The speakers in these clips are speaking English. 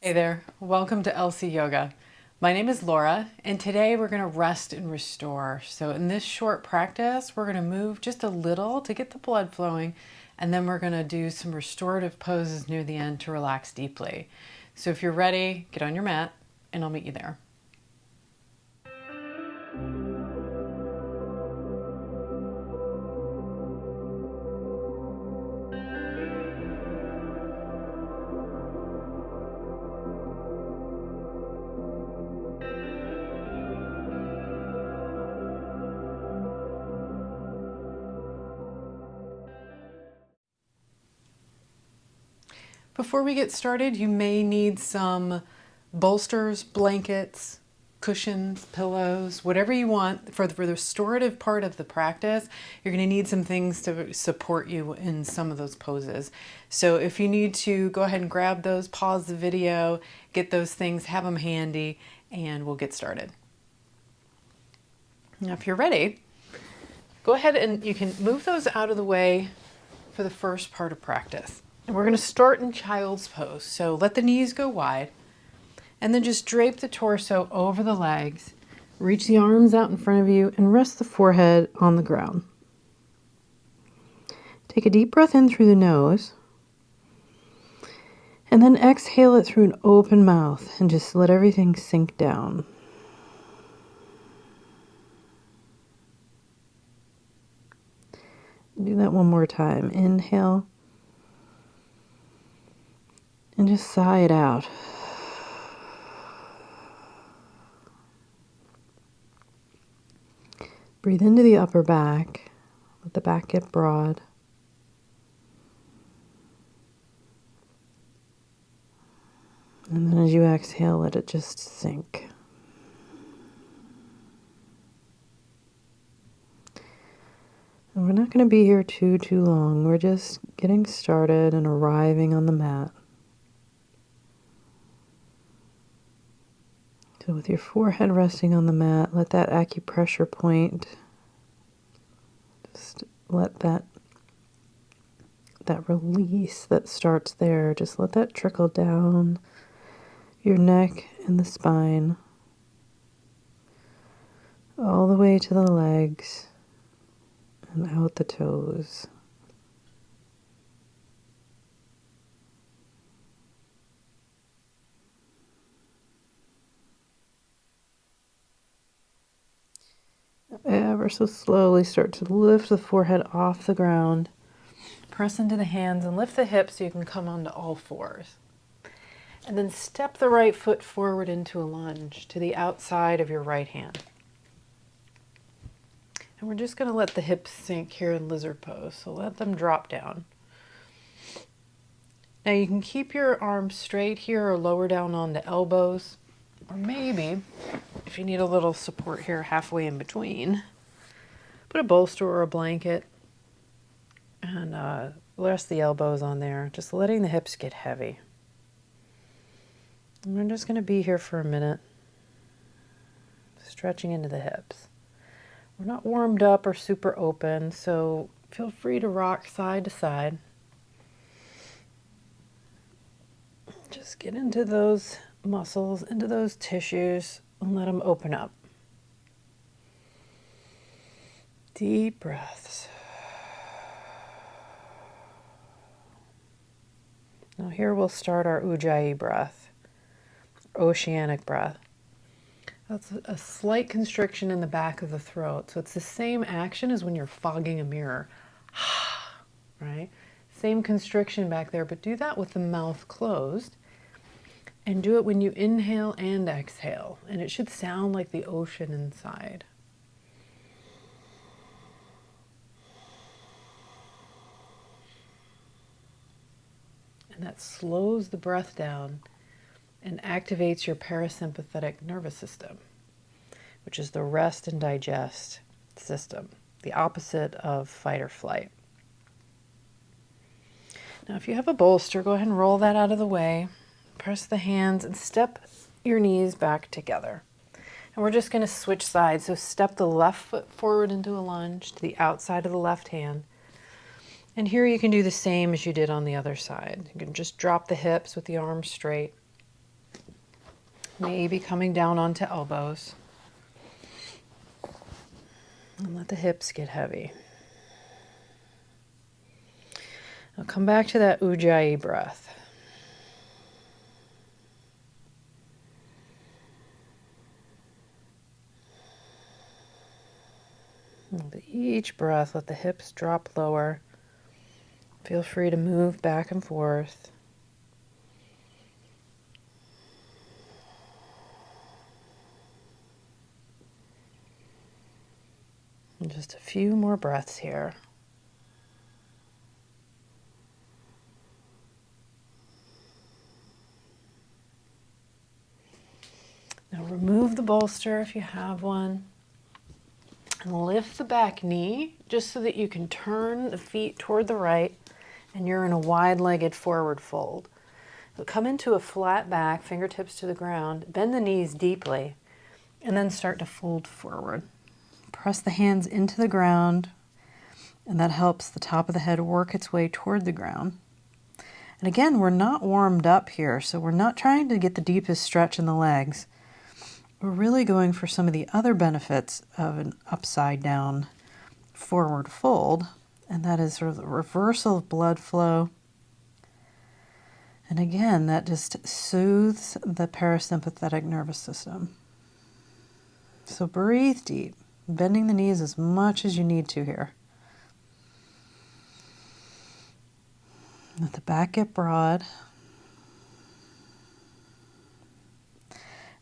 Hey there, welcome to LSea Yoga. My name is Laura, and today we're going to rest and restore. So in this short practice, we're going to move just a little to get the blood flowing, and then we're going to do some restorative poses near the end to relax deeply. So if you're ready, get on your mat, and I'll meet you there. Before we get started, you may need some bolsters, blankets, cushions, pillows, whatever you want for the restorative part of the practice. You're going to need some things to support you in some of those poses. So if you need to, go ahead and grab those, pause the video, get those things, have them handy, and we'll get started. Now, if you're ready, go ahead and you can move those out of the way for the first part of practice. And we're going to start in child's pose. So let the knees go wide and then just drape the torso over the legs. Reach the arms out in front of you and rest the forehead on the ground. Take a deep breath in through the nose and then exhale it through an open mouth and just let everything sink down. Do that one more time. Inhale. And just sigh it out. Breathe into the upper back. Let the back get broad. And then as you exhale, let it just sink. And we're not going to be here too long. We're just getting started and arriving on the mat. So with your forehead resting on the mat, let that acupressure point, just let that release that starts there, just let that trickle down your neck and the spine, all the way to the legs and out the toes. Ever so slowly start to lift the forehead off the ground. Press into the hands and lift the hips so you can come onto all fours. And then step the right foot forward into a lunge to the outside of your right hand. And we're just going to let the hips sink here in lizard pose. So let them drop down. Now you can keep your arms straight here or lower down on the elbows. Or maybe, if you need a little support here halfway in between, put a bolster or a blanket and rest the elbows on there, just letting the hips get heavy. And we're just going to be here for a minute, stretching into the hips. We're not warmed up or super open, so feel free to rock side to side. Just get into those muscles, into those tissues, and let them open up. Deep breaths. Now here we'll start our Ujjayi breath, oceanic breath. That's a slight constriction in the back of the throat. So it's the same action as when you're fogging a mirror. Right? Same constriction back there, but do that with the mouth closed. And do it when you inhale and exhale. And it should sound like the ocean inside. And that slows the breath down and activates your parasympathetic nervous system, which is the rest and digest system, the opposite of fight or flight. Now, if you have a bolster, go ahead and roll that out of the way. Press the hands and step your knees back together. And we're just going to switch sides. So step the left foot forward into a lunge to the outside of the left hand. And here you can do the same as you did on the other side. You can just drop the hips with the arms straight. maybe coming down onto elbows. And let the hips get heavy. Now come back to that Ujjayi breath. And with each breath, let the hips drop lower. Feel free to move back and forth. And just a few more breaths here. Now remove the bolster if you have one. And lift the back knee just so that you can turn the feet toward the right and you're in a wide-legged forward fold. So come into a flat back, fingertips to the ground, bend the knees deeply, and then start to fold forward. Press the hands into the ground, and that helps the top of the head work its way toward the ground. And again, we're not warmed up here, so we're not trying to get the deepest stretch in the legs. We're really going for some of the other benefits of an upside down forward fold, and that is sort of the reversal of blood flow. And again, that just soothes the parasympathetic nervous system. So breathe deep, bending the knees as much as you need to here. Let the back get broad.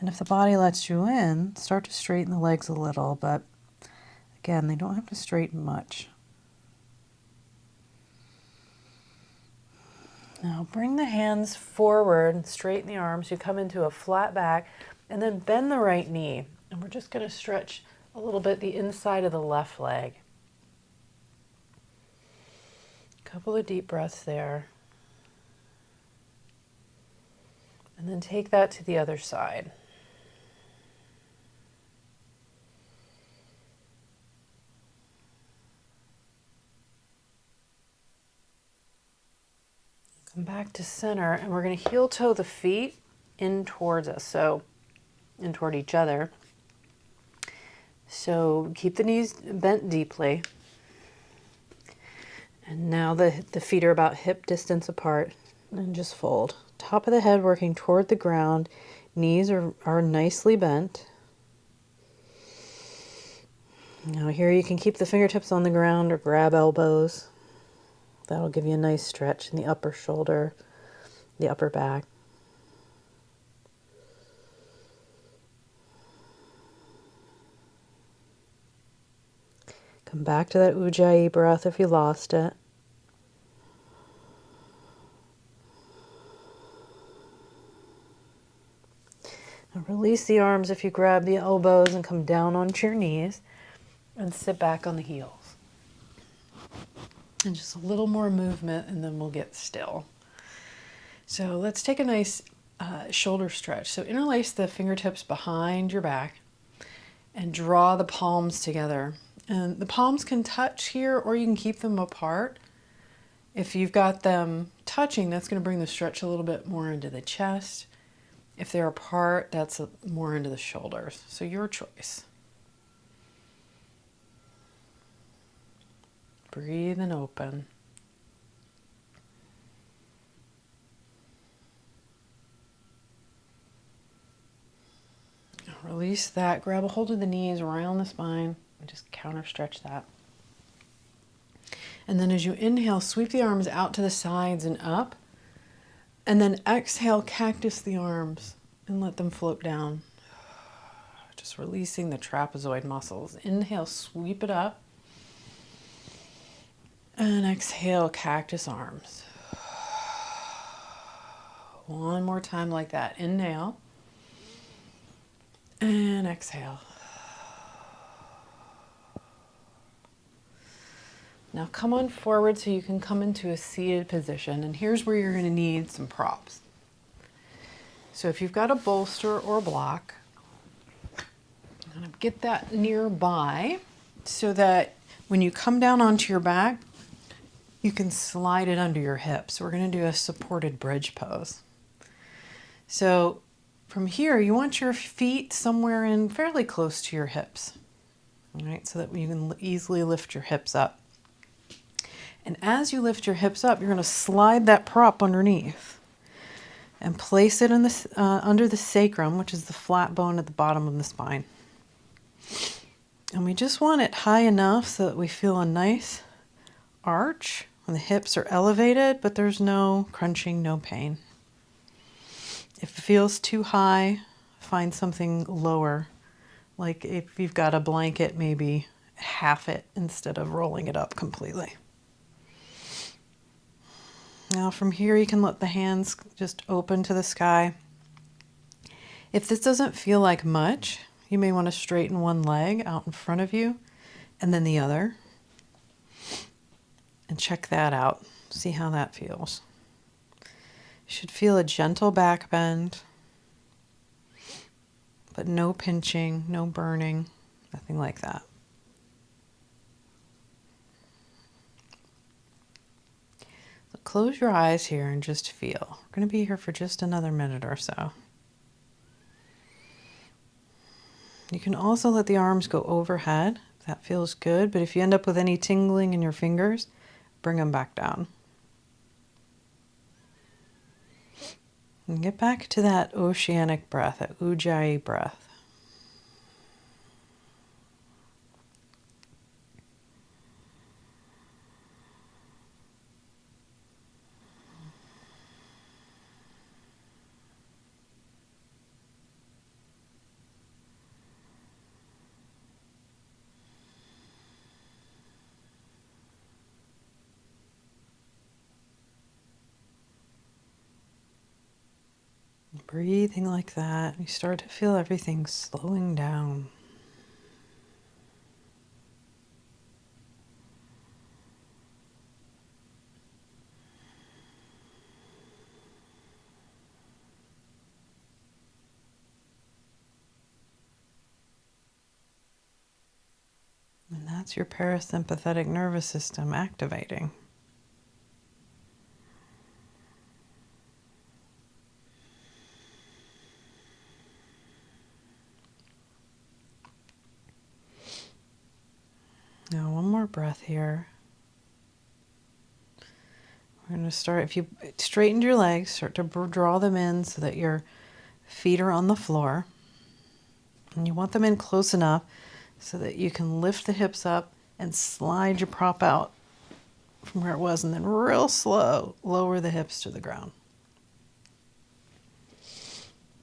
And if the body lets you in, start to straighten the legs a little, but again, they don't have to straighten much. Now bring the hands forward and straighten the arms. You come into a flat back and then bend the right knee. And we're just going to stretch a little bit the inside of the left leg. A couple of deep breaths there. And then take that to the other side. Come back to center, and we're going to heel toe the feet in towards us, so in toward each other. So keep the knees bent deeply. And now the feet are about hip distance apart, and just fold. Top of the head working toward the ground. Knees are nicely bent. Now here you can keep the fingertips on the ground or grab elbows. That'll give you a nice stretch in the upper shoulder, the upper back. Come back to that Ujjayi breath if you lost it. Now release the arms if you grab the elbows and come down onto your knees and sit back on the heels. And just a little more movement and then we'll get still. So let's take a nice shoulder stretch. So interlace the fingertips behind your back and draw the palms together. And the palms can touch here or you can keep them apart. If you've got them touching, that's going to bring the stretch a little bit more into the chest. If they're apart, that's more into the shoulders. So your choice. Breathe and open. Release that. Grab a hold of the knees around the spine and just counter stretch that. And then as you inhale, sweep the arms out to the sides and up. And then exhale, cactus the arms and let them float down. Just releasing the trapezoid muscles. Inhale, sweep it up. And exhale, cactus arms. One more time like that. Inhale. And exhale. Now come on forward so you can come into a seated position. And here's where you're going to need some props. So if you've got a bolster or a block, I'm going to get that nearby so that when you come down onto your back, you can slide it under your hips. We're going to do a supported bridge pose. So From here, you want your feet somewhere in fairly close to your hips, all right, so that you can easily lift your hips up. And as you lift your hips up, you're going to slide that prop underneath and place it in under the sacrum, which is the flat bone at the bottom of the spine. And we just want it high enough so that we feel a nice arch when the hips are elevated, but there's no crunching, no pain. If it feels too high, find something lower. Like if you've got a blanket, maybe half it instead of rolling it up completely. Now from here, you can let the hands just open to the sky. If this doesn't feel like much, you may want to straighten one leg out in front of you and then the other. And check that out. See how that feels. You should feel a gentle back bend, but no pinching, no burning, nothing like that. So close your eyes here and just feel. We're going to be here for just another minute or so. You can also let the arms go overhead if that feels good, but if you end up with any tingling in your fingers, bring them back down. And get back to that oceanic breath, that ujjayi breath. Breathing like that, you start to feel everything slowing down. And that's your parasympathetic nervous system activating. Now, one more breath here. We're going to start, if you straightened your legs, start to draw them in so that your feet are on the floor. And you want them in close enough so that you can lift the hips up and slide your prop out from where it was, and then real slow, lower the hips to the ground.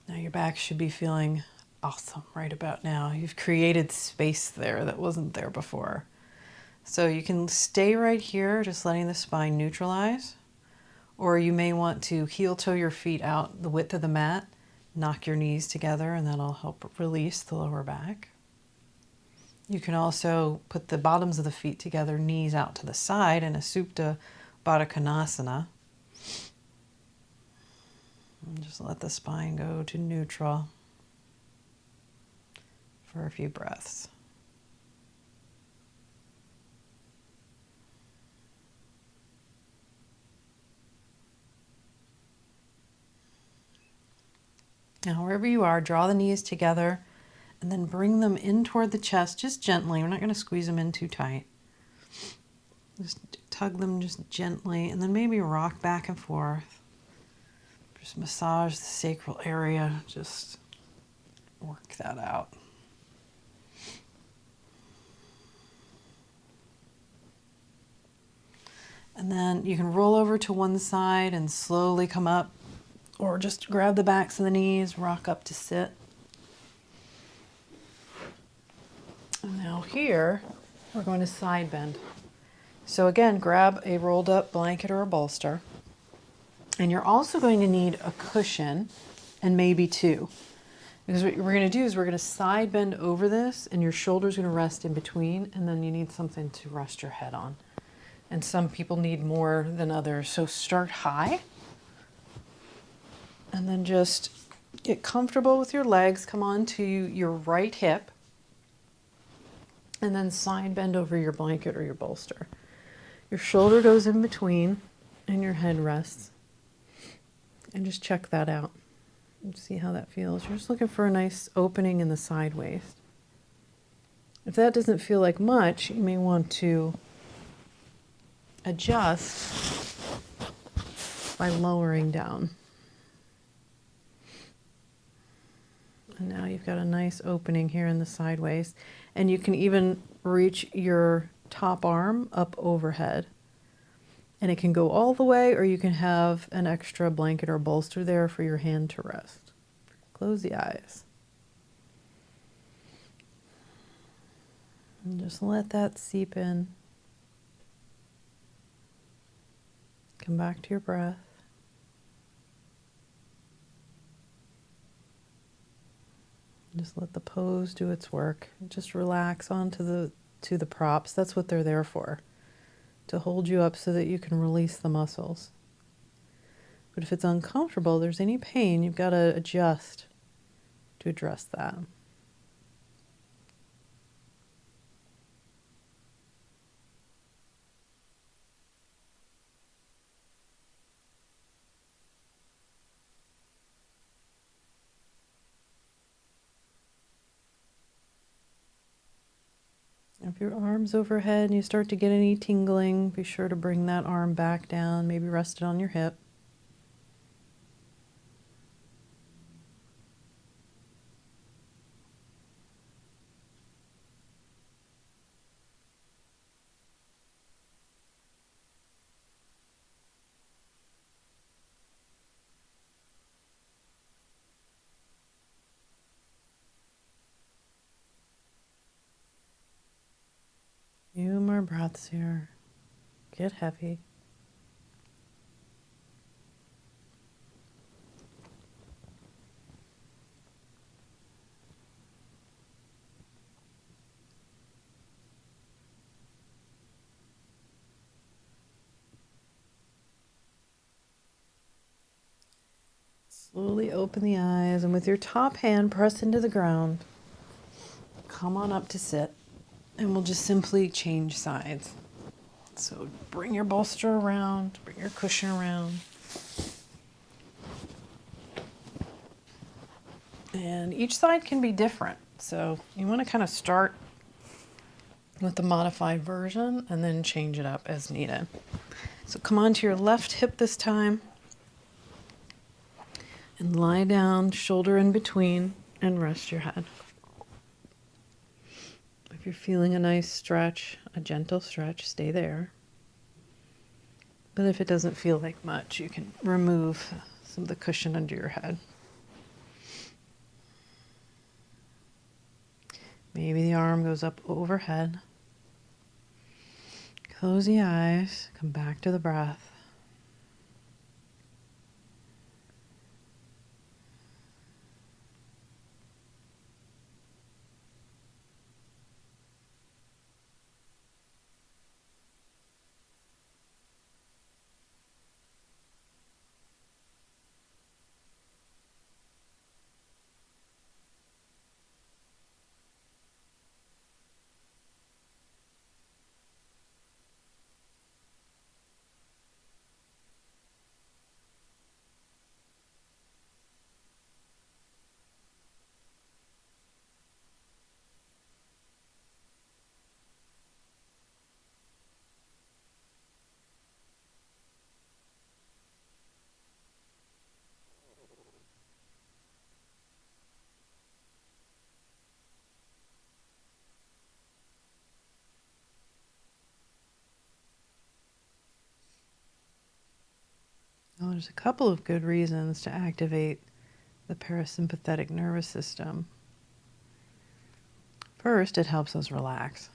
Now your back should be feeling awesome right about now. You've created space there that wasn't there before. So you can stay right here, just letting the spine neutralize, or you may want to heel toe your feet out the width of the mat, knock your knees together, and that'll help release the lower back. You can also put the bottoms of the feet together, knees out to the side in a Supta Baddha Konasana. And just let the spine go to neutral for a few breaths. Now, wherever you are, draw the knees together and then bring them in toward the chest, just gently. We're not going to squeeze them in too tight. Just tug them just gently, and then maybe rock back and forth. Just massage the sacral area. Just work that out. And then you can roll over to one side and slowly come up, or just grab the backs of the knees, rock up to sit. And now here, we're going to side bend. So again, grab a rolled up blanket or a bolster. And you're also going to need a cushion and maybe two. Because what we're going to do is we're going to side bend over this, and your shoulder's going to rest in between, and then you need something to rest your head on. And some people need more than others. So start high. And then just get comfortable with your legs. Come on to your right hip. And then side bend over your blanket or your bolster. Your shoulder goes in between and your head rests. And just check that out. See how that feels. You're just looking for a nice opening in the side waist. If that doesn't feel like much, you may want to adjust by lowering down. And now you've got a nice opening here in the side waist. And you can even reach your top arm up overhead. And it can go all the way, or you can have an extra blanket or bolster there for your hand to rest. Close the eyes. And just let that seep in. Come back to your breath. Just let the pose do its work. Just relax onto the props. That's what they're there for, to hold you up so that you can release the muscles. But if it's uncomfortable, there's any pain, you've got to adjust to address that. If your arm's overhead and you start to get any tingling, be sure to bring that arm back down, maybe rest it on your hip. Few more breaths here. Get heavy. Slowly open the eyes, and with your top hand press into the ground, come on up to sit, and we'll just simply change sides. So bring your bolster around, bring your cushion around. And each side can be different. So you want to kind of start with the modified version and then change it up as needed. So come onto your left hip this time and lie down, shoulder in between, and rest your head. If you're feeling a nice stretch, a gentle stretch, stay there. But if it doesn't feel like much, you can remove some of the cushion under your head. Maybe the arm goes up overhead. Close the eyes, come back to the breath. Well, there's a couple of good reasons to activate the parasympathetic nervous system. First, it helps us relax.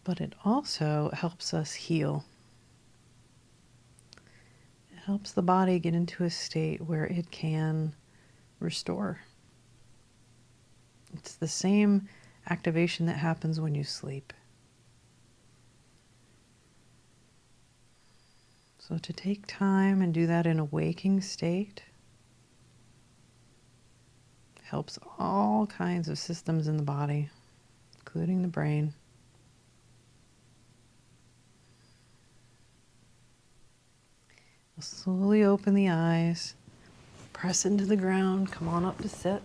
But it also helps us heal. It helps the body get into a state where it can restore. It's the same activation that happens when you sleep. So to take time and do that in a waking state helps all kinds of systems in the body, including the brain. Slowly open the eyes, press into the ground, come on up to sit.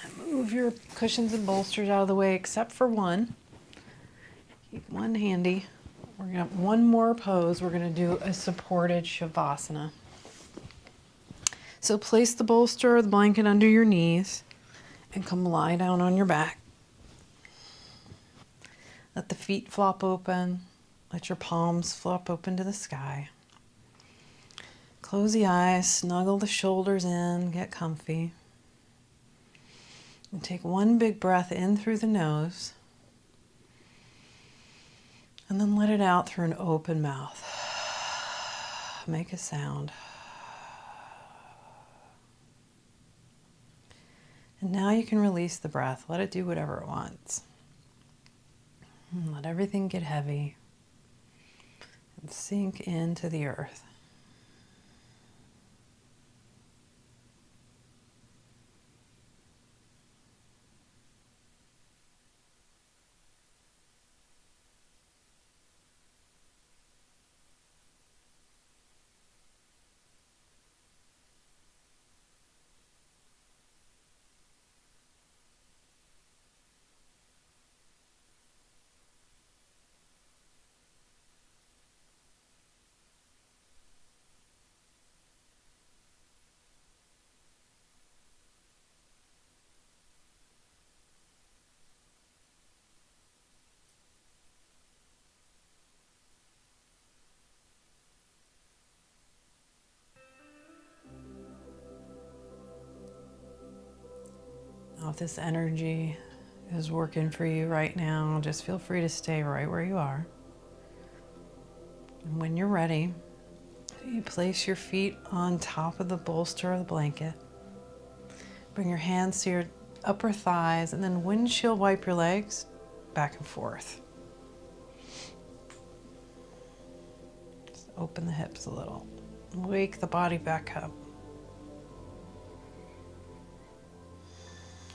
And move your cushions and bolsters out of the way except for one. Keep one handy. We're gonna have one more pose. We're gonna do a supported Shavasana. So place the bolster or the blanket under your knees and come lie down on your back. Let the feet flop open. Let your palms flop open to the sky. Close the eyes, snuggle the shoulders in, get comfy. And take one big breath in through the nose. And then let it out through an open mouth. Make a sound. And now you can release the breath. Let it do whatever it wants. And let everything get heavy and sink into the earth. Now, if this energy is working for you right now, just feel free to stay right where you are. And when you're ready, you place your feet on top of the bolster or the blanket. Bring your hands to your upper thighs and then windshield wipe your legs back and forth. Just open the hips a little. Wake the body back up.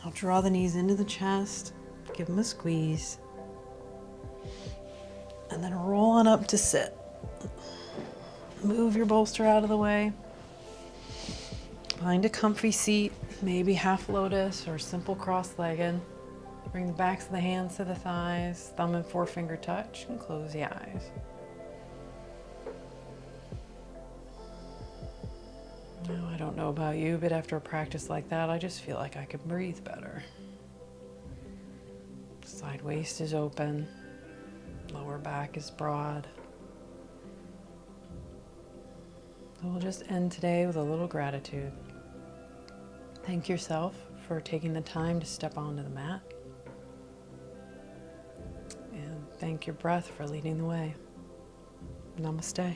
I'll draw the knees into the chest, give them a squeeze, and then roll on up to sit. Move your bolster out of the way. Find a comfy seat, maybe half lotus or simple cross-legged. Bring the backs of the hands to the thighs, thumb and forefinger touch, and close the eyes. Now, I don't know about you, but after a practice like that, I just feel like I could breathe better. Side waist is open, lower back is broad. So we'll just end today with a little gratitude. Thank yourself for taking the time to step onto the mat. And thank your breath for leading the way. Namaste.